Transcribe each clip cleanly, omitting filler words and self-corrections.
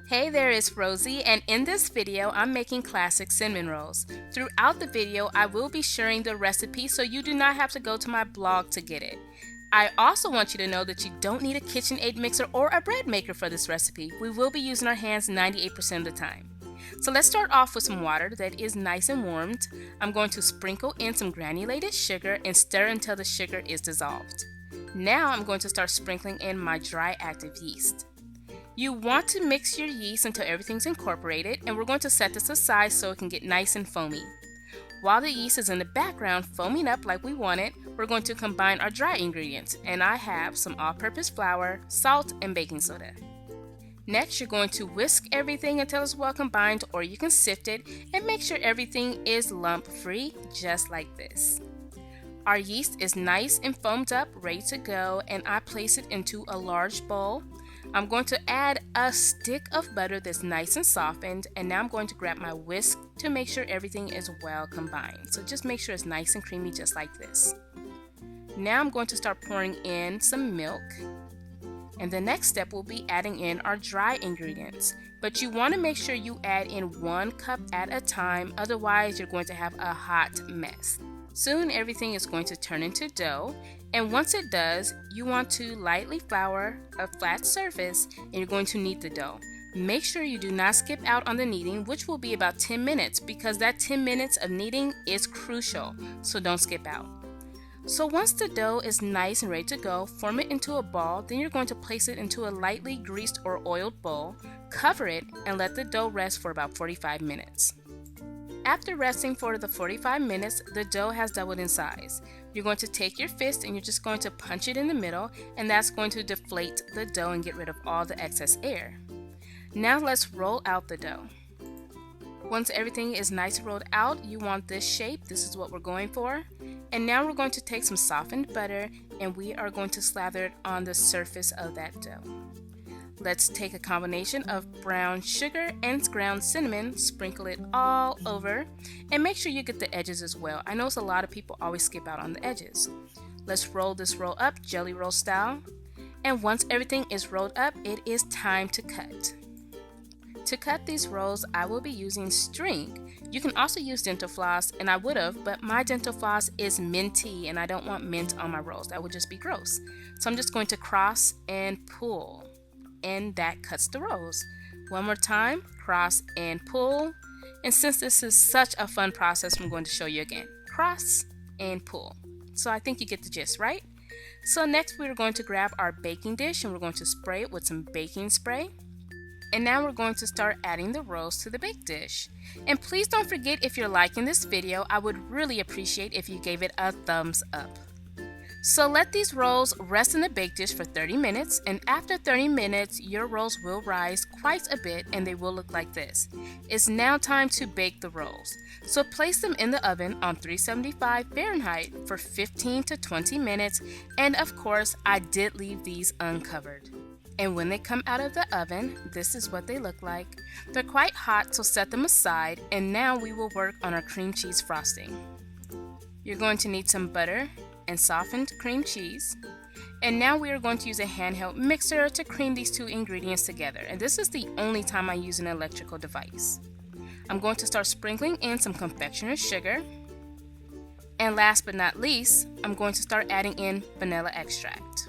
Hey there, it's Rosie, and in this video I'm making classic cinnamon rolls. Throughout the video I will be sharing the recipe so you do not have to go to my blog to get it. I also want you to know that you don't need a KitchenAid mixer or a bread maker for this recipe. We will be using our hands 98% of the time. So let's start off with some water that is nice and warmed. I'm going to sprinkle in some granulated sugar and stir until the sugar is dissolved. Now I'm going to start sprinkling in my dry active yeast. You want to mix your yeast until everything's incorporated, and we're going to set this aside so it can get nice and foamy. While the yeast is in the background foaming up like we want it, we're going to combine our dry ingredients, and I have some all-purpose flour, salt, and baking soda. Next, you're going to whisk everything until it's well combined, or you can sift it and make sure everything is lump-free, just like this. Our yeast is nice and foamed up, ready to go, and I place it into a large bowl. I'm going to add a stick of butter that's nice and softened, and now I'm going to grab my whisk to make sure everything is well combined. So just make sure it's nice and creamy just like this. Now I'm going to start pouring in some milk, and the next step will be adding in our dry ingredients. But you want to make sure you add in 1 cup at a time, otherwise you're going to have a hot mess. Soon everything is going to turn into dough, and once it does, you want to lightly flour a flat surface and you're going to knead the dough. Make sure you do not skip out on the kneading, which will be about 10 minutes, because that 10 minutes of kneading is crucial, so don't skip out. So once the dough is nice and ready to go, form it into a ball, then you're going to place it into a lightly greased or oiled bowl, cover it, and let the dough rest for about 45 minutes. After resting for the 45 minutes, the dough has doubled in size. You're going to take your fist and you're just going to punch it in the middle, and that's going to deflate the dough and get rid of all the excess air. Now let's roll out the dough. Once everything is nice rolled out, you want this shape. This is what we're going for. And now we're going to take some softened butter and we are going to slather it on the surface of that dough. Let's take a combination of brown sugar and ground cinnamon, sprinkle it all over, and make sure you get the edges as well. I notice a lot of people always skip out on the edges. Let's roll this roll up, jelly roll style. And once everything is rolled up, it is time to cut. To cut these rolls, I will be using string. You can also use dental floss, and I would have, but my dental floss is minty and I don't want mint on my rolls. That would just be gross. So I'm just going to cross and pull, and that cuts the rolls. One more time, cross and pull. And since this is such a fun process, I'm going to show you again. Cross and pull. So I think you get the gist, right? So next we're going to grab our baking dish and we're going to spray it with some baking spray. And now we're going to start adding the rolls to the bake dish. And please don't forget, if you're liking this video, I would really appreciate if you gave it a thumbs up. So let these rolls rest in the bake dish for 30 minutes, and after 30 minutes your rolls will rise quite a bit and they will look like this. It's now time to bake the rolls. So place them in the oven on 375 Fahrenheit for 15 to 20 minutes, and of course I did leave these uncovered. And when they come out of the oven, this is what they look like. They're quite hot, so set them aside, and now we will work on our cream cheese frosting. You're going to need some butter and softened cream cheese. And now we are going to use a handheld mixer to cream these two ingredients together. And this is the only time I use an electrical device. I'm going to start sprinkling in some confectioner's sugar. And last but not least, I'm going to start adding in vanilla extract.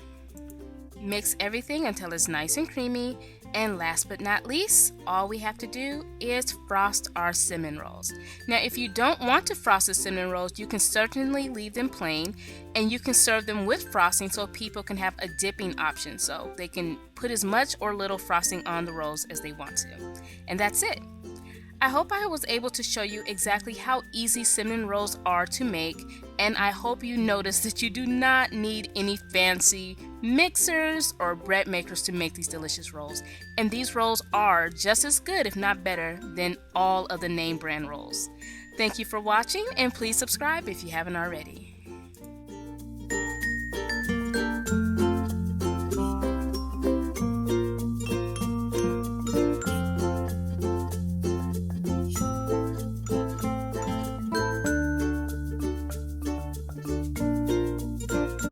Mix everything until it's nice and creamy. And last but not least, all we have to do is frost our cinnamon rolls. Now, if you don't want to frost the cinnamon rolls, you can certainly leave them plain, and you can serve them with frosting so people can have a dipping option, so they can put as much or little frosting on the rolls as they want to. And that's it. I hope I was able to show you exactly how easy cinnamon rolls are to make, and I hope you noticed that you do not need any fancy mixers or bread makers to make these delicious rolls. And these rolls are just as good, if not better, than all of the name brand rolls. Thank you for watching, and please subscribe if you haven't already.